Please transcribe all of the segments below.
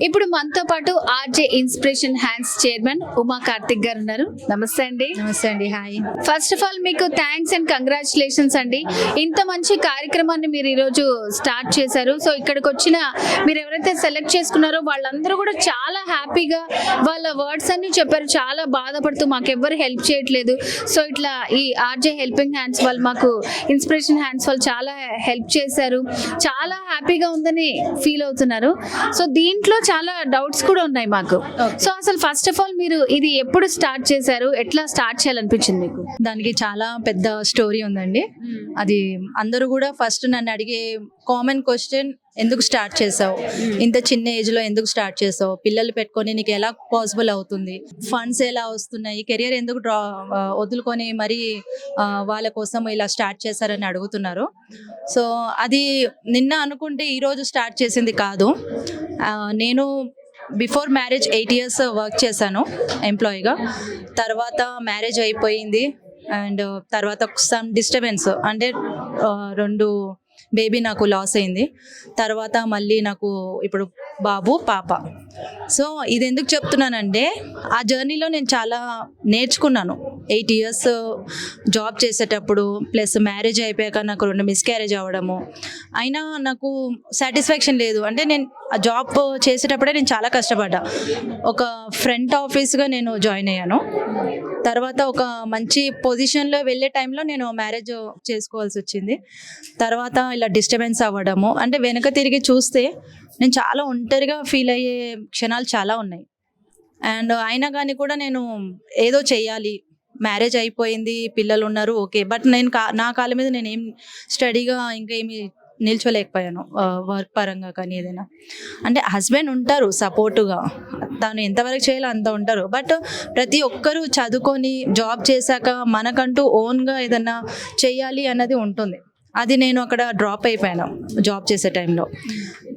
ఇప్పుడు మనతో పాటు RJ inspiration hands chairman Uma Karthik గారు ఉన్నారు. నమస్తే అండి. నమస్తే అండి. హాయ్. ఫస్ట్ ఆఫ్ ఆల్ మీకు థ్యాంక్స్ అండ్ కంగ్రాచులేషన్స్ అండి. ఇంత మంచి కార్యక్రమాన్ని మీరు ఈరోజు స్టార్ట్ చేశారు. సో ఇక్కడికి వచ్చిన మీరు ఎవరైతే సెలెక్ట్ చేసుకున్నారో వాళ్ళందరూ కూడా చాలా హ్యాపీగా వాళ్ళ వర్డ్స్ అన్ని చెప్పారు. చాలా బాధపడుతూ మాకు ఎవ్వరు హెల్ప్ చేయట్లేదు, సో ఇట్లా ఈ ఆర్జే హెల్పింగ్ హ్యాండ్స్ వాళ్ళు, మాకు ఇన్స్పిరేషన్ హ్యాండ్స్ వాళ్ళు చాలా హెల్ప్ చేశారు, చాలా హ్యాపీగా ఉందని ఫీల్ అవుతున్నారు. సో దీంట్లో చాలా డౌట్స్ కూడా ఉన్నాయి మాకు. సో అసలు ఫస్ట్ ఆఫ్ ఆల్ మీరు ఇది ఎప్పుడు స్టార్ట్ చేశారు, ఎట్లా స్టార్ట్ చేయాలనిపించింది మీకు? దానికి చాలా పెద్ద స్టోరీ ఉందండి. అది అందరూ కూడా ఫస్ట్ నన్ను అడిగే కామన్ క్వశ్చన్, ఎందుకు స్టార్ట్ చేసావు, ఇంత చిన్న ఏజ్ లో ఎందుకు స్టార్ట్ చేసావు, పిల్లలు పెట్టుకొని నీకు ఎలా పాసిబుల్ అవుతుంది, ఫండ్స్ ఎలా వస్తున్నాయి, కెరియర్ ఎందుకు వదులుకొని మరి వాళ్ళ కోసం ఇలా స్టార్ట్ చేశారని అడుగుతున్నారు. సో అది నిన్న అనుకుంటే ఈరోజు స్టార్ట్ చేసింది కాదు. నేను బిఫోర్ మ్యారేజ్ 8 years వర్క్ చేశాను ఎంప్లాయీగా. తర్వాత మ్యారేజ్ అయిపోయింది అండ్ తర్వాత సమ్ డిస్టర్బెన్స్ అంటే 2 బేబీ నాకు లాస్ అయింది. తర్వాత మళ్ళీ నాకు ఇప్పుడు బాబు పాప. సో ఇది ఎందుకు చెప్తున్నానంటే ఆ జర్నీలో నేను చాలా నేర్చుకున్నాను. 8 years జాబ్ చేసేటప్పుడు ప్లస్ మ్యారేజ్ అయిపోయాక నాకు 2 మిస్క్యారేజ్ అవ్వడము, అయినా నాకు సాటిస్ఫాక్షన్ లేదు. అంటే నేను ఆ జాబ్ చేసేటప్పుడే నేను చాలా కష్టపడ్డా. ఒక ఫ్రంట్ ఆఫీస్గా నేను జాయిన్ అయ్యాను. తర్వాత ఒక మంచి పొజిషన్లో వెళ్ళే టైంలో నేను మ్యారేజ్ చేసుకోవాల్సి వచ్చింది. తర్వాత ఇలా డిస్టర్బెన్స్ అవ్వడము, అంటే వెనక తిరిగి చూస్తే నేను చాలా ఒంటరిగా ఫీల్ అయ్యే క్షణాలు చాలా ఉన్నాయి. అండ్ అయినా కానీ కూడా నేను ఏదో చెయ్యాలి, మ్యారేజ్ అయిపోయింది, పిల్లలు ఉన్నారు, ఓకే, బట్ నేను నా కాళ్ళ మీద నేను ఏం స్టడీగా ఇంకా ఏమి నిల్చోలేకపోయాను వర్క్ పరంగా. కానీ ఏదైనా అంటే హస్బెండ్ ఉంటారు సపోర్టుగా, తను ఎంతవరకు చేయాలో అంత ఉంటారు. బట్ ప్రతి ఒక్కరూ చదువుకొని జాబ్ చేశాక మనకంటూ ఓన్గా ఏదైనా చేయాలి అన్నది ఉంటుంది. అది నేను అక్కడ డ్రాప్ అయిపోయాను జాబ్ చేసే టైంలో.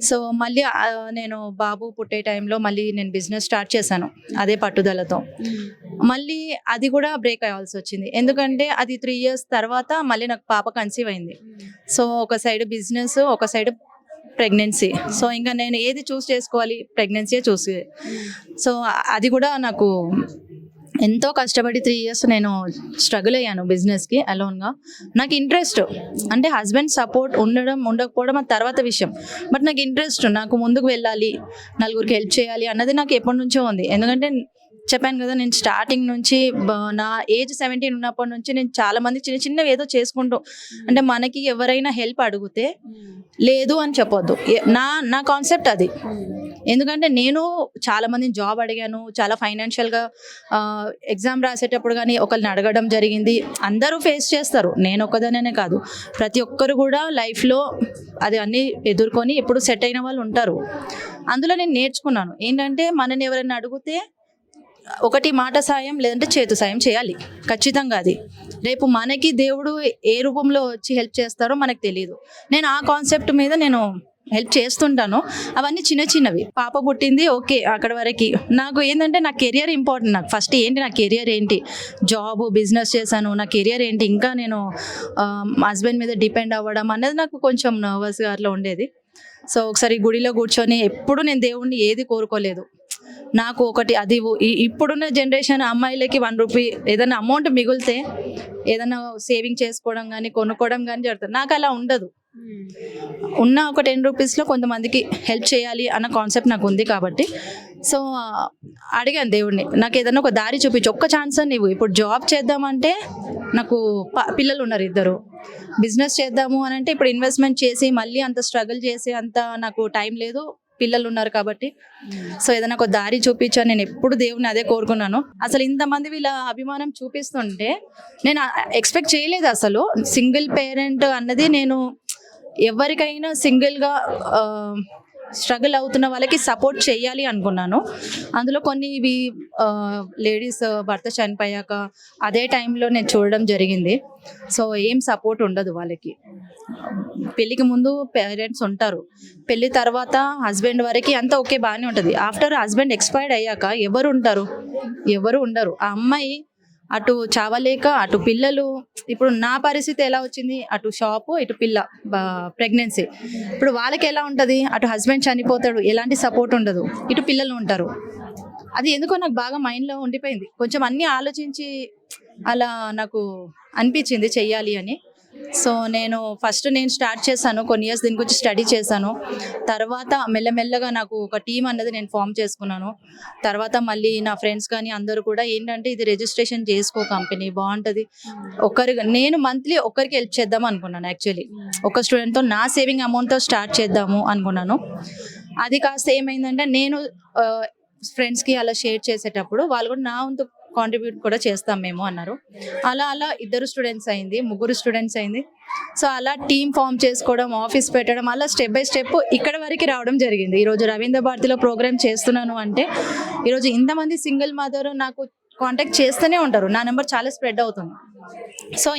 సో మళ్ళీ నేను బాబు పుట్టే టైంలో మళ్ళీ నేను బిజినెస్ స్టార్ట్ చేశాను అదే పట్టుదలతో. మళ్ళీ అది కూడా బ్రేక్ అవ్వాల్సి వచ్చింది, ఎందుకంటే అది 3 years తర్వాత మళ్ళీ నాకు పాప కన్సీవ్ అయింది. సో ఒక సైడ్ బిజినెస్, ఒక సైడ్ ప్రెగ్నెన్సీ. సో ఇంకా నేను ఏది చూస్ చేసుకోవాలి, ప్రెగ్నెన్సీ చూసి. సో అది కూడా నాకు ఎంతో కష్టపడి 3 years నేను స్ట్రగుల్ అయ్యాను బిజినెస్కి అలోన్గా. నాకు ఇంట్రెస్ట్ అంటే హస్బెండ్ సపోర్ట్ ఉండడం ఉండకపోవడం అది తర్వాత విషయం, బట్ నాకు ఇంట్రెస్ట్, నాకు ముందుకు వెళ్ళాలి, నలుగురికి హెల్ప్ చేయాలి అన్నది నాకు ఎప్పటి నుంచో ఉంది. ఎందుకంటే చెప్పాను కదా, నేను స్టార్టింగ్ నుంచి నా ఏజ్ 17 ఉన్నప్పటి నుంచి నేను చాలా మంది చిన్న చిన్నవి ఏదో చేసుకుంటూ, అంటే మనకి ఎవరైనా హెల్ప్ అడిగితే లేదు అని చెప్పొద్దు, నా కాన్సెప్ట్ అది. ఎందుకంటే నేను చాలా మందిని జాబ్ అడిగాను, చాలా ఫైనాన్షియల్గా ఎగ్జామ్ రాసేటప్పుడు కానీ ఒకరిని అడగడం జరిగింది. అందరూ ఫేస్ చేస్తారు, నేను ఒక్కదానే కాదు, ప్రతి ఒక్కరు కూడా లైఫ్లో అది అన్నీ ఎదుర్కొని ఎప్పుడు సెట్ అయిన వాళ్ళు ఉంటారు. అందులో నేను నేర్చుకున్నాను ఏంటంటే, మనని ఎవరైనా అడిగితే ఒకటి మాట సాయం, లేదంటే చేతు సాయం చేయాలి ఖచ్చితంగా. అది రేపు మనకి దేవుడు ఏ రూపంలో వచ్చి హెల్ప్ చేస్తారో మనకు తెలియదు. నేను ఆ కాన్సెప్ట్ మీద నేను హెల్ప్ చేస్తుంటాను. అవన్నీ చిన్న చిన్నవి. పాప పుట్టింది, ఓకే, అక్కడ వరకు. నాకు ఏంటంటే నా కెరియర్ ఇంపార్టెంట్. నాకు ఫస్ట్ ఏంటి, నా కెరియర్ ఏంటి, జాబ్ బిజినెస్ చేశాను, నా కెరియర్ ఏంటి, ఇంకా నేను హస్బెండ్ మీద డిపెండ్ అవ్వడం అనేది నాకు కొంచెం నర్వస్గా అట్లా ఉండేది. సో ఒకసారి గుడిలో కూర్చొని, ఎప్పుడు నేను దేవుణ్ణి ఏది కోరుకోలేదు. నాకు ఒకటి, అది ఇప్పుడున్న జనరేషన్ అమ్మాయిలకి 1 రూపీ ఏదైనా అమౌంట్ మిగిలితే ఏదైనా సేవింగ్ చేసుకోవడం కానీ కొనుక్కోవడం కానీ జరుగుతుంది. నాకు అలా ఉండదు. ఉన్న ఒక 10 రూపీస్లో కొంతమందికి హెల్ప్ చేయాలి అన్న కాన్సెప్ట్ నాకు ఉంది కాబట్టి, సో అడిగాను దేవుడిని, నాకు ఏదైనా ఒక దారి చూపించు, ఒక్క ఛాన్స్ అని నువ్వు. ఇప్పుడు జాబ్ చేద్దామంటే నాకు పిల్లలు ఉన్నారు 2. బిజినెస్ చేద్దాము అని అంటే ఇప్పుడు ఇన్వెస్ట్మెంట్ చేసి మళ్ళీ అంత స్ట్రగుల్ చేసి అంత నాకు టైం లేదు, పిల్లలు ఉన్నారు కాబట్టి. సో ఏదైనా ఒక దారి చూపించాను. నేను ఎప్పుడు దేవుని అదే కోరుకున్నాను. అసలు ఇంతమంది వీళ్ళ అభిమానం చూపిస్తుంటే నేను ఎక్స్పెక్ట్ చేయలేదు అసలు. సింగిల్ పేరెంట్ అన్నది నేను ఎవరికైనా సింగిల్గా స్ట్రగుల్ అవుతున్న వాళ్ళకి సపోర్ట్ చేయాలి అనుకున్నాను. అందులో కొన్ని ఇవి లేడీస్ భర్త చనిపోయాక అదే టైంలో నేను చూడడం జరిగింది. సో ఏం సపోర్ట్ ఉండదు వాళ్ళకి. పెళ్ళికి ముందు పేరెంట్స్ ఉంటారు, పెళ్ళి తర్వాత హస్బెండ్ వరకు అంతా ఓకే, బాగానే ఉంటుంది. ఆఫ్టర్ హస్బెండ్ ఎక్స్పైర్డ్ అయ్యాక ఎవరు ఉంటారు, ఎవరు ఉండరు. ఆ అమ్మాయి అటు చావలేక అటు పిల్లలు. ఇప్పుడు నా పరిస్థితి ఎలా వచ్చింది, అటు షాపు ఇటు పిల్ల ప్రెగ్నెన్సీ. ఇప్పుడు వాళ్ళకి ఎలా ఉంటుంది, అటు హస్బెండ్ చనిపోతాడు, ఎలాంటి సపోర్ట్ ఉండదు, ఇటు పిల్లలు ఉంటారు. అది ఎందుకో నాకు బాగా మైండ్లో ఉండిపోయింది. కొంచెం అన్నీ ఆలోచించి అలా నాకు అనిపించింది చెయ్యాలి అని. సో నేను స్టార్ట్ చేశాను, కొన్ని ఇయర్స్ దీని గురించి స్టడీ చేశాను. తర్వాత మెల్లమెల్లగా నాకు ఒక టీం అన్నది నేను ఫామ్ చేసుకున్నాను. తర్వాత మళ్ళీ నా ఫ్రెండ్స్ కానీ అందరూ కూడా ఏంటంటే ఇది రిజిస్ట్రేషన్ చేసుకో, కంపెనీ బాగుంటుంది, నేను మంత్లీ ఒక్కరికి హెల్ప్ చేద్దాం అనుకున్నాను. యాక్చువల్లీ ఒక స్టూడెంట్తో నా సేవింగ్ అమౌంట్తో స్టార్ట్ చేద్దాము అనుకున్నాను. అది కాస్త ఏమైందంటే నేను ఫ్రెండ్స్కి అలా షేర్ చేసేటప్పుడు వాళ్ళు కూడా నా వంతు కాంట్రిబ్యూట్ కూడా చేస్తాం మేము అన్నారు. అలా 2 స్టూడెంట్స్ అయింది, 3 స్టూడెంట్స్ అయింది. సో అలా టీమ్ ఫామ్ చేసుకోవడం, ఆఫీస్ పెట్టడం, అలా స్టెప్ బై స్టెప్ ఇక్కడ వరకు రావడం జరిగింది. ఈరోజు రవీంద్ర భారతిలో ప్రోగ్రామ్ చేస్తున్నాను అంటే ఈరోజు ఇంతమంది సింగిల్ మదర్ నాకు కాంటాక్ట్ చేస్తూనే ఉంటారు. నా నెంబర్ చాలా స్ప్రెడ్ అవుతుంది. సో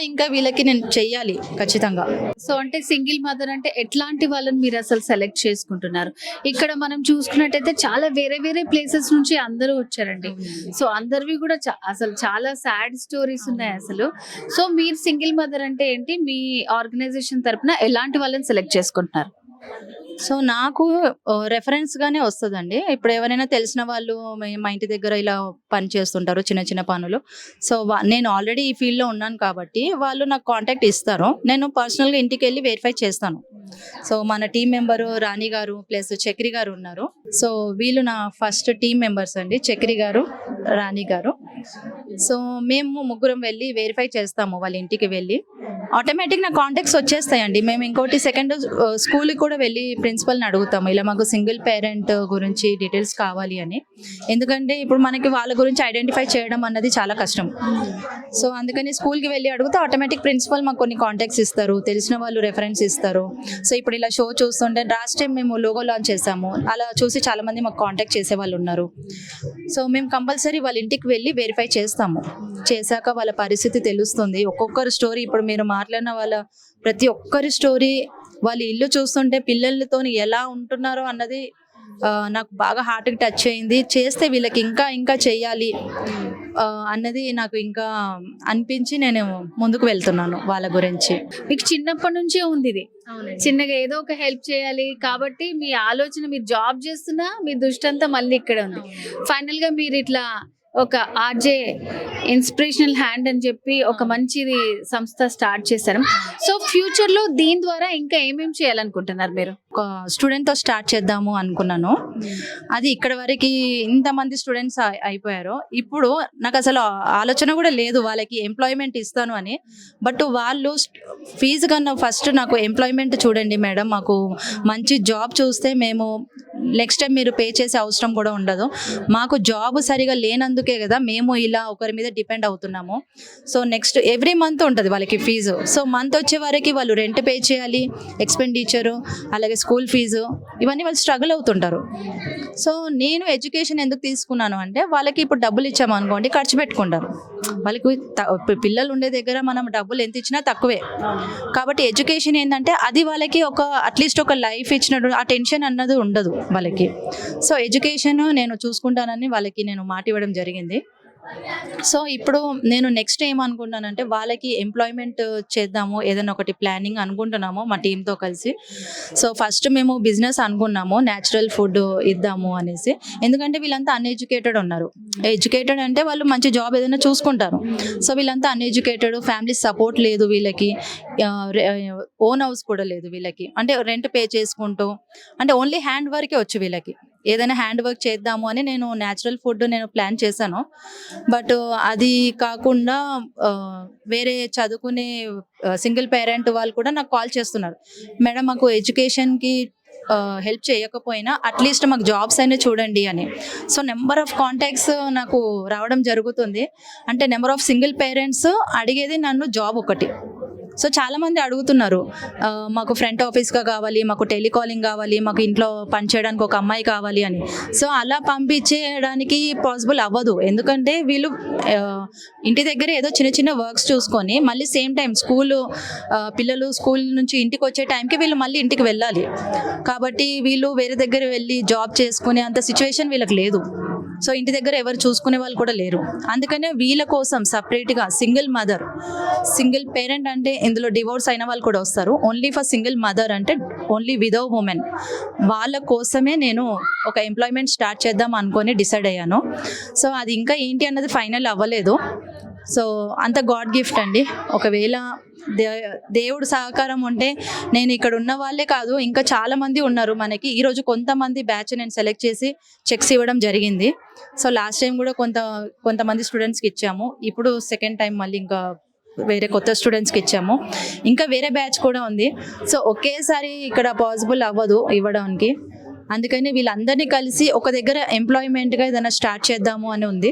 ఇంకా వీళ్ళకి నేను చెయ్యాలి ఖచ్చితంగా. సో అంటే సింగిల్ మదర్ అంటే ఎట్లాంటి వాళ్ళని మీరు అసలు సెలెక్ట్ చేసుకుంటున్నారు? ఇక్కడ మనం చూసుకున్నట్టయితే చాలా వేరే ప్లేసెస్ నుంచి అందరూ వచ్చారండి. సో అందరివి కూడా అసలు చాలా సాడ్ స్టోరీస్ ఉన్నాయి అసలు. సో మీరు సింగిల్ మదర్ అంటే ఏంటి, మీ ఆర్గనైజేషన్ తరపున ఎలాంటి వాళ్ళని సెలెక్ట్ చేసుకుంటున్నారు? సో నాకు రెఫరెన్స్ గానే వస్తుందండి. ఇప్పుడు ఎవరైనా తెలిసిన వాళ్ళు మా ఇంటి దగ్గర ఇలా పని చేస్తుంటారు, చిన్న పనులు. సో నేను ఆల్రెడీ ఈ ఫీల్డ్లో ఉన్నాను కాబట్టి వాళ్ళు నాకు కాంటాక్ట్ ఇస్తారు. నేను పర్సనల్గా ఇంటికి వెళ్ళి వెరిఫై చేస్తాను. సో మన టీం మెంబరు రాణి గారు ప్లస్ చక్రి గారు ఉన్నారు. సో వీళ్ళు నా ఫస్ట్ టీం మెంబర్స్ అండి, చక్రి గారు, రాణి గారు. సో మేము ముగ్గురం వెళ్ళి వెరిఫై చేస్తాము. వాళ్ళ ఇంటికి వెళ్ళి ఆటోమేటిక్ నా కాంటాక్ట్స్ వచ్చేస్తాయండి. మేము ఇంకోటి సెకండ్ స్కూల్కి కూడా వెళ్ళి ప్రిన్సిపల్ని అడుగుతాము, ఇలా మాకు సింగిల్ పేరెంట్ గురించి డీటెయిల్స్ కావాలి అని. ఎందుకంటే ఇప్పుడు మనకి వాళ్ళ గురించి ఐడెంటిఫై చేయడం అన్నది చాలా కష్టం. సో అందుకని స్కూల్కి వెళ్ళి అడిగితే ఆటోమేటిక్ ప్రిన్సిపల్ మాకు కొన్ని కాంటాక్ట్స్ ఇస్తారు, తెలిసిన వాళ్ళు రెఫరెన్స్ ఇస్తారు. సో ఇప్పుడు ఇలా షో చూస్తుంటే లాస్ట్ టైం మేము లోగో లాంచ్ చేసాము, అలా చూసి చాలా మంది మాకు కాంటాక్ట్ చేసే వాళ్ళు ఉన్నారు. సో మేము కంపల్సరీ వాళ్ళ ఇంటికి వెళ్ళి వెరిఫై చేస్తాము. చేశాక వాళ్ళ పరిస్థితి తెలుస్తుంది. ఒక్కొక్కరి స్టోరీ, ఇప్పుడు మీరు మాట్లాడిన వాళ్ళ ప్రతి ఒక్కరి స్టోరీ, వాళ్ళ ఇల్లు చూస్తుంటే పిల్లలతో ఎలా ఉంటున్నారో అన్నది నాకు బాగా హార్ట్కి టచ్ అయింది. చేస్తే వీళ్ళకి ఇంకా చెయ్యాలి అన్నది నాకు ఇంకా అనిపించి నేను ముందుకు వెళ్తున్నాను వాళ్ళ గురించి. మీకు చిన్నప్పటి నుంచే ఉంది ఇది, చిన్నగా ఏదో ఒక హెల్ప్ చేయాలి కాబట్టి మీ ఆలోచన, మీరు జాబ్ చేస్తున్నా మీ దృష్టి అంతా మళ్ళీ ఇక్కడే ఉంది. ఫైనల్ గా మీరు ఇట్లా ఒక ఆర్జే ఇన్స్పిరేషనల్ హ్యాండ్ అని చెప్పి ఒక మంచిది సంస్థ స్టార్ట్ చేశారు. సో ఫ్యూచర్ లో దీని ద్వారా ఇంకా ఏమేమి చేయాలనుకుంటున్నారు మీరు? ఒక స్టూడెంట్ తో స్టార్ట్ చేద్దాము అనుకున్నాను. అది ఇక్కడ వరకు ఇంతమంది స్టూడెంట్స్ అయిపోయారు. ఇప్పుడు నాకు అసలు ఆలోచన కూడా లేదు వాళ్ళకి ఎంప్లాయ్మెంట్ ఇస్తాను అని. బట్ వాళ్ళు ఫీజు కన్నా ఫస్ట్ నాకు ఎంప్లాయ్మెంట్ చూడండి మేడం, మాకు మంచి జాబ్ చూస్తే మేము నెక్స్ట్ టైం మీరు పే చేసే అవసరం కూడా ఉండదు. మాకు జాబ్ సరిగా లేనందుకే కదా మేము ఇలా ఒకరి మీద డిపెండ్ అవుతున్నాము. సో నెక్స్ట్ ఎవ్రీ మంత్ ఉంటుంది వాళ్ళకి ఫీజు. సో మంత్ వచ్చే వరకు వాళ్ళు రెంట్ పే చేయాలి, ఎక్స్పెండిచరు, అలాగే స్కూల్ ఫీజు, ఇవన్నీ వాళ్ళు స్ట్రగుల్ అవుతుంటారు. సో నేను ఎడ్యుకేషన్ ఎందుకు తీసుకున్నాను అంటే వాళ్ళకి ఇప్పుడు డబ్బులు ఇచ్చాము అనుకోండి ఖర్చు పెట్టుకుంటారు. వాళ్ళకి పిల్లలు ఉండే దగ్గర మనం డబ్బులు ఎంత ఇచ్చినా తక్కువే. కాబట్టి ఎడ్యుకేషన్ ఏంటంటే అది వాళ్ళకి ఒక అట్లీస్ట్ ఒక లైఫ్ ఇచ్చినట్టు ఆ టెన్షన్ అన్నది ఉండదు వాళ్ళకి. సో ఎడ్యుకేషన్ నేను చూసుకుంటానని వాళ్ళకి నేను మాట ఇవ్వడం జరిగింది. సో ఇప్పుడు నేను నెక్స్ట్ ఏమనుకుంటున్నానంటే వాళ్ళకి ఎంప్లాయ్మెంట్ చేద్దాము, ఏదైనా ఒకటి ప్లానింగ్ అనుకుంటున్నాము మా టీంతో కలిసి. సో ఫస్ట్ మేము బిజినెస్ అనుకున్నాము, న్యాచురల్ ఫుడ్ ఇద్దాము అనేసి. ఎందుకంటే వీళ్ళంతా అన్ఎడ్యుకేటెడ్ ఉన్నారు. ఎడ్యుకేటెడ్ అంటే వాళ్ళు మంచి జాబ్ ఏదైనా చూసుకుంటారు. సో వీళ్ళంతా అన్ఎడ్యుకేటెడ్, ఫ్యామిలీ సపోర్ట్ లేదు వీళ్ళకి, ఓన్ హౌస్ కూడా లేదు వీళ్ళకి. అంటే రెంట్ పే చేసుకుంటూ, అంటే ఓన్లీ హ్యాండ్ వర్కే వచ్చు వీళ్ళకి. ఏదైనా హ్యాండ్ వర్క్ చేద్దాము అని నేను న్యాచురల్ ఫుడ్ నేను ప్లాన్ చేశాను. బట్ అది కాకుండా వేరే చదువుకునే సింగిల్ పేరెంట్ వాళ్ళు కూడా నాకు కాల్ చేస్తున్నారు, మేడం మాకు ఎడ్యుకేషన్కి హెల్ప్ చేయకపోయినా అట్లీస్ట్ మాకు జాబ్స్ అయినా చూడండి అని. సో నెంబర్ ఆఫ్ కాంటాక్ట్స్ నాకు రావడం జరుగుతుంది. అంటే నెంబర్ ఆఫ్ సింగిల్ పేరెంట్స్ అడిగేది నన్ను జాబ్ ఒకటి. సో చాలామంది అడుగుతున్నారు, మాకు ఫ్రంట్ ఆఫీస్గా కావాలి, మాకు టెలికాలింగ్ కావాలి, మాకు ఇంట్లో పనిచేయడానికి ఒక అమ్మాయి కావాలి అని. సో అలా పంపించేయడానికి పాసిబుల్ అవ్వదు. ఎందుకంటే వీళ్ళు ఇంటి దగ్గర ఏదో చిన్న వర్క్స్ చూసుకొని మళ్ళీ సేమ్ టైం పిల్లలు స్కూల్ నుంచి ఇంటికి వచ్చే టైంకి వీళ్ళు మళ్ళీ ఇంటికి వెళ్ళాలి. కాబట్టి వీళ్ళు వేరే దగ్గర వెళ్ళి జాబ్ చేసుకునే అంత సిచ్యువేషన్ వీళ్ళకి లేదు. సో ఇంటి దగ్గర ఎవరు చూసుకునే వాళ్ళు కూడా లేరు. అందుకనే వీళ్ళ కోసం సపరేట్గా సింగిల్ పేరెంట్ అంటే ఇందులో డివోర్స్ అయిన వాళ్ళు కూడా వస్తారు. ఓన్లీ ఫర్ సింగిల్ మదర్ అంటే ఓన్లీ విడో ఉమెన్, వాళ్ళ కోసమే నేను ఒక ఎంప్లాయ్మెంట్ స్టార్ట్ చేద్దాం అనుకొని డిసైడ్ అయ్యాను. సో అది ఇంకా ఏంటి అన్నది ఫైనల్ అవ్వలేదు. సో అంత గాడ్ గిఫ్ట్ అండి. ఒకవేళ దేవుడు సహకారం ఉంటే నేను ఇక్కడ ఉన్న వాళ్ళే కాదు, ఇంకా చాలా మంది ఉన్నారు మనకి. ఈరోజు కొంతమంది బ్యాచ్ నేను సెలెక్ట్ చేసి చెక్స్ ఇవ్వడం జరిగింది. సో లాస్ట్ టైం కూడా కొంతమంది స్టూడెంట్స్కి ఇచ్చాము. ఇప్పుడు సెకండ్ టైం మళ్ళీ ఇంకా వేరే కొత్త స్టూడెంట్స్కి ఇచ్చాము. ఇంకా వేరే బ్యాచ్ కూడా ఉంది. సో ఒకేసారి ఇక్కడ పాసిబుల్ అవ్వదు ఇవ్వడానికి. అందుకని వీళ్ళందరినీ కలిసి ఒక దగ్గర ఎంప్లాయ్మెంట్గా ఏదైనా స్టార్ట్ చేద్దాము అని ఉంది.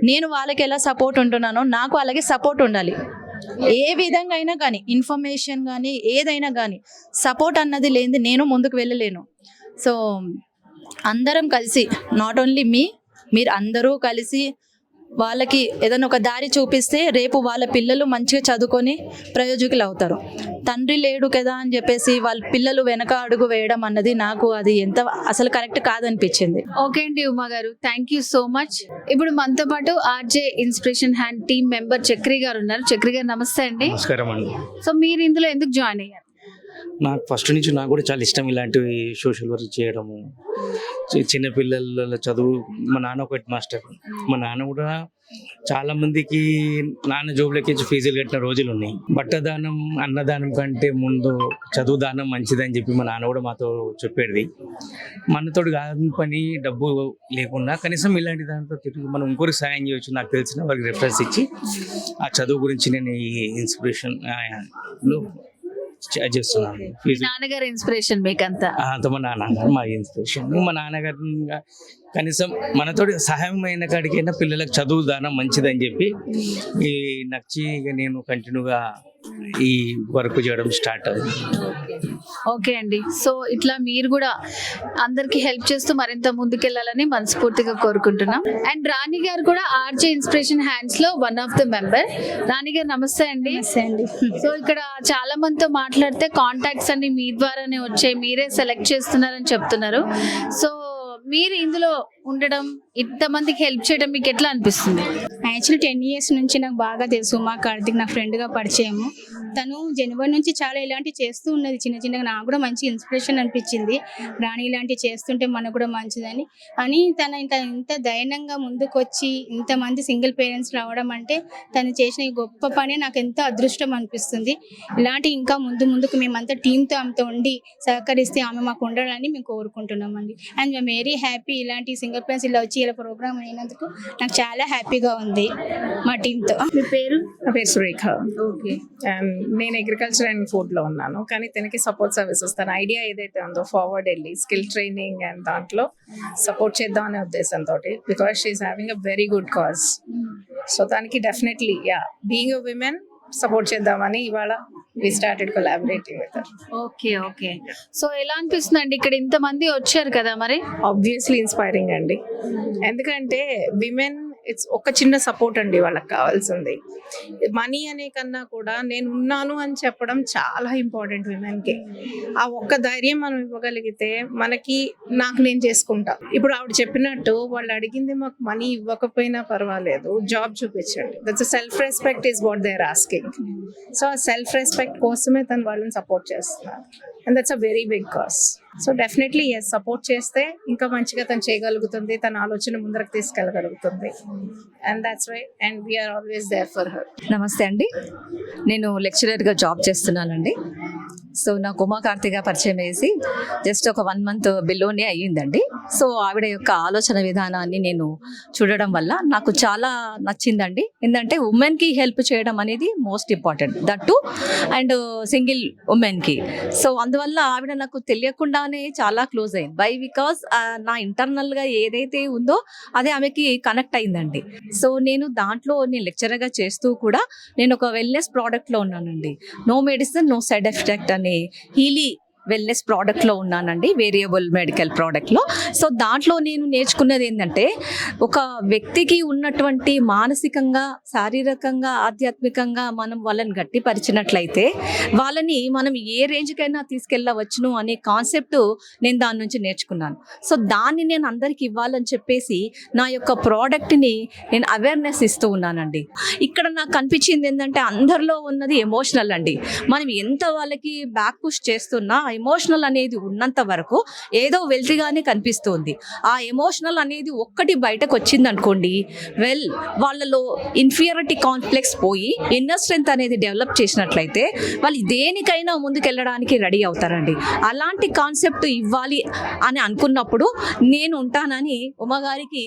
నేను వాళ్ళకి ఎలా సపోర్ట్ ఉంటున్నానో నాకు అలాగే సపోర్ట్ ఉండాలి. ఏ విధంగా అయినా కానీ, ఇన్ఫర్మేషన్ కానీ ఏదైనా కానీ సపోర్ట్ అన్నది లేనిది నేను ముందుకు వెళ్ళలేను. సో అందరం కలిసి, నాట్ ఓన్లీ మీరు అందరూ కలిసి వాళ్ళకి ఏదైనా ఒక దారి చూపిస్తే రేపు వాళ్ళ పిల్లలు మంచిగా చదువుకొని ప్రయోజకులు అవుతారు. తండ్రి లేడు కదా అని చెప్పేసి వాళ్ళ పిల్లలు వెనక అడుగు వేయడం అన్నది నాకు అది అసలు కరెక్ట్ కాదనిపించింది. ఓకే అండి ఉమా గారు, థ్యాంక్ యూ సో మచ్. ఇప్పుడు మనతో పాటు RJ inspiration hand team member Chakri గారు ఉన్నారు. చక్రి గారు నమస్తే అండి. నమస్కారం అండి. సో మీరు ఇందులో ఎందుకు జాయిన్ అయ్యారు? నాకు ఫస్ట్ నుంచి నాకు కూడా చాలా ఇష్టం ఇలాంటివి సోషల్ వర్క్ చేయడము. చిన్న పిల్లల చదువు, మా నాన్న ఒక హెడ్ మాస్టర్. మా నాన్న కూడా చాలా మందికి నాన్న జోబులకి ఫీజులు కట్టిన రోజులు ఉన్నాయి. బట్టదానం అన్నదానం కంటే ముందు చదువు దానం మంచిదని చెప్పి మా నాన్న కూడా మాతో చెప్పేది. మనతోటి కాని పని డబ్బు లేకుండా కనీసం ఇలాంటి దాంట్లో తిరిగి మనం ఇంకొకరికి సాయం చేయవచ్చు. నాకు తెలిసిన వారికి రెఫరెన్స్ ఇచ్చి ఆ చదువు గురించి నేను ఈ ఇన్స్పిరేషన్ చేస్తున్నాను. నాన్నగారు ఇన్స్పిరేషన్ మీకంతా? మా నాన్నగారు మా ఇన్స్పిరేషన్. మా నాన్నగారు కనీసం మనతో సహాయం అయిన కాడికైనా పిల్లలకు చదువు దానం మంచిదని చెప్పి ఈ నచ్చి ఇక నేను కంటిన్యూగా ఈ వర్క్ చేయడం స్టార్ట్ అయింది. ఓకే అండి. సో ఇట్లా మీరు కూడా అందరికి హెల్ప్ చేస్తూ మరింత ముందుకెళ్లాలని మనస్ఫూర్తిగా కోరుకుంటున్నాం. అండ్ రాణి గారు కూడా ఆర్జే ఇన్స్పిరేషన్ హ్యాండ్స్ లో వన్ ఆఫ్ ద మెంబర్. రాణి గారు నమస్తే అండి. సో ఇక్కడ చాలా మందితో మాట్లాడితే కాంటాక్ట్స్ అన్ని మీ ద్వారానే వచ్చాయి, మీరే సెలెక్ట్ చేస్తున్నారని చెప్తున్నారు. సో మీరు ఇందులో ఉండడం, ఇంతమందికి హెల్ప్ చేయడం మీకు ఎట్లా అనిపిస్తుంది? యాక్చువల్లీ 10 years నుంచి నాకు బాగా తెలుసు. మా కార్తిక్ నా ఫ్రెండ్గా పరిచయము. తను జనవరి నుంచి చాలా ఇలాంటివి చేస్తూ ఉన్నది చిన్నగా. నాకు కూడా మంచి ఇన్స్పిరేషన్ అనిపించింది. రాణి ఇలాంటివి చేస్తుంటే మనకు కూడా మంచిదని అని తను ఇంత ధైర్యంగా ముందుకు వచ్చి ఇంతమంది సింగిల్ పేరెంట్స్ రావడం అంటే తను చేసిన ఈ గొప్ప పని నాకు ఎంతో అదృష్టం అనిపిస్తుంది. ఇలాంటి ఇంకా ముందుకు మేమంతా టీంతో ఆమెతో ఉండి సహకరిస్తే ఆమె మాకు ఉండాలని మేము కోరుకుంటున్నామండి. అండ్ మేము వెరీ హ్యాపీ. ఇలాంటి సింగిల్ పేరెంట్స్ ఇలా వచ్చి ఇలా ప్రోగ్రామ్ అయినందుకు నాకు చాలా హ్యాపీగా ఉంది మా టీంతో. మీ పేరు? నా పేరు సురేఖ. ఓకే. నేను అగ్రికల్చర్ అండ్ ఫుడ్లో ఉన్నాను, కానీ తనకి సపోర్ట్ సర్వీసెస్ తన ఐడియా ఏదైతే ఉందో ఫార్వర్డ్ వెళ్ళి స్కిల్ ట్రైనింగ్ అండ్ దాంట్లో సపోర్ట్ చేద్దాం అనే ఉద్దేశంతో, because she is having a very good cause. So దానికి definitely being a women support చేద్దామని ఇవాళ we started collaborating with her. Okay. So ఎలా అనిపిస్తుంది అండి ఇక్కడ ఇంతమంది వచ్చారు కదా? మరి ఆబ్వియస్లీ ఇన్స్పైరింగ్ అండి. ఎందుకంటే విమెన్ ఇట్స్ ఒక చిన్న సపోర్ట్ అండి వాళ్ళకి కావాల్సింది. మనీ అనే కన్నా కూడా నేను ఉన్నాను అని చెప్పడం చాలా ఇంపార్టెంట్ విమెన్కి. ఆ ఒక్క ధైర్యం మనం ఇవ్వగలిగితే నాకు నేను చేసుకుంటా. ఇప్పుడు ఆవిడ చెప్పినట్టు వాళ్ళు అడిగింది మాకు మనీ ఇవ్వకపోయినా పర్వాలేదు, జాబ్ చూపించండి. That's self respect is what they are asking. So ఆ సెల్ఫ్ రెస్పెక్ట్ కోసమే తను వాళ్ళని సపోర్ట్ చేస్తున్నారు. And that's a very big cause. So definitely support చేస్తే ఇంకా మంచిగా తను చేయగలుగుతుంది, తన ఆలోచన ముందరకు తీసుకెళ్ళగలుగుతుంది. And that's why and we're always there for her. నమస్తే అండి, నేను లెక్చరర్గా జాబ్ చేస్తున్నానండి. సో నాకు ఉమా కార్తిక పరిచయం వేసి జస్ట్ ఒక 1 month బిలోనే అయ్యిందండి. సో ఆవిడ యొక్క ఆలోచన విధానాన్ని నేను చూడడం వల్ల నాకు చాలా నచ్చిందండి. ఏంటంటే ఉమెన్కి హెల్ప్ చేయడం అనేది most important, that to and single ఉమెన్కి. సో అందువల్ల ఆవిడ నాకు తెలియకుండానే చాలా క్లోజ్ అయింది. బికాస్ నా ఇంటర్నల్గా ఏదైతే ఉందో అదే ఆమెకి కనెక్ట్ అయిందండి. సో నేను లెక్చరర్గా చేస్తూ కూడా నేను ఒక వెల్నెస్ ప్రోడక్ట్లో ఉన్నానండి. No medicine no side effect అనే హీలీ వెల్నెస్ ప్రోడక్ట్లో ఉన్నానండి, వేరియబుల్ మెడికల్ ప్రోడక్ట్లో. సో దాంట్లో నేను నేర్చుకున్నది ఏంటంటే, ఒక వ్యక్తికి ఉన్నటువంటి మానసికంగా, శారీరకంగా, ఆధ్యాత్మికంగా మనం వాళ్ళని గట్టిపరిచినట్లయితే వాళ్ళని మనం ఏ రేంజ్కైనా తీసుకెళ్ళవచ్చును అనే కాన్సెప్ట్ నేను దాని నుంచి నేర్చుకున్నాను. సో దాన్ని నేను అందరికి ఇవ్వాలని చెప్పేసి నా యొక్క ప్రోడక్ట్ని నేను అవేర్నెస్ ఇస్తూ ఉన్నానండి. ఇక్కడ నాకు కనిపించింది ఏంటంటే, అందరిలో ఉన్నది ఎమోషనల్ అండి. మనం ఎంత వాళ్ళకి బ్యాక్ పుష్ చేస్తున్నా ఎమోషనల్ అనేది ఉన్నంత వరకు ఏదో వెల్తిగానే కనిపిస్తుంది. ఆ ఎమోషనల్ అనేది ఒక్కటి బయటకు వచ్చింది అనుకోండి, వాళ్ళలో ఇన్ఫీరియారిటీ కాంప్లెక్స్ పోయి ఇన్నర్ స్ట్రెంత్ అనేది డెవలప్ చేసినట్లయితే వాళ్ళు దేనికైనా ముందుకెళ్ళడానికి రెడీ అవుతారండి. అలాంటి కాన్సెప్ట్ ఇవ్వాలి అని అనుకున్నప్పుడు నేను ఉంటానని ఉమ్మగారికి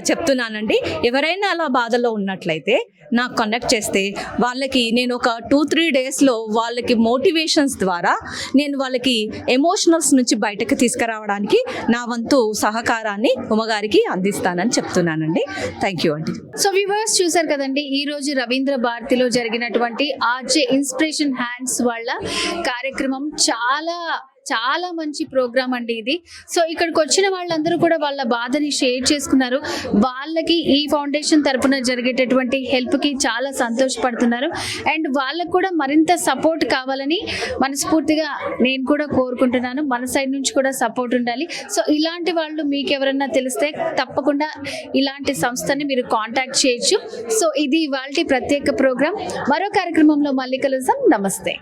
చెప్తున్నానండి. ఎవరైనా అలా బాధలో ఉన్నట్లయితే నాకు కనెక్ట్ చేస్తే వాళ్ళకి నేను ఒక 2-3 డేస్లో వాళ్ళకి మోటివేషన్స్ ద్వారా నేను వాళ్ళకి ఎమోషనల్స్ నుంచి బయటకు తీసుకురావడానికి నా వంతు సహకారాన్ని ఉమ్మగారికి అందిస్తానని చెప్తున్నానండి. థ్యాంక్ యూ అండి. సో వ్యూవర్స్ చూసారు కదండి, ఈ రోజు రవీంద్ర భారతిలో జరిగినటువంటి ఆర్జే ఇన్స్పిరేషన్ హ్యాండ్స్ వాళ్ళ కార్యక్రమం చాలా మంచి ప్రోగ్రామ్ అండి ఇది. సో ఇక్కడికి వచ్చిన వాళ్ళందరూ కూడా వాళ్ళ బాధని షేర్ చేసుకున్నారు. వాళ్ళకి ఈ ఫౌండేషన్ తరపున జరిగేటటువంటి హెల్ప్కి చాలా సంతోషపడుతున్నారు. అండ్ వాళ్ళకు కూడా మరింత సపోర్ట్ కావాలని మనస్ఫూర్తిగా నేను కూడా కోరుకుంటున్నాను. మన సైడ్ నుంచి కూడా సపోర్ట్ ఉండాలి. సో ఇలాంటి వాళ్ళు మీకు ఎవరన్నా తెలిస్తే తప్పకుండా ఇలాంటి సంస్థని మీరు కాంటాక్ట్ చేయొచ్చు. సో ఇది ఇవాల్టి ప్రత్యేక ప్రోగ్రామ్. మరో కార్యక్రమంలో మళ్ళీ కలుద్దాం. నమస్తే.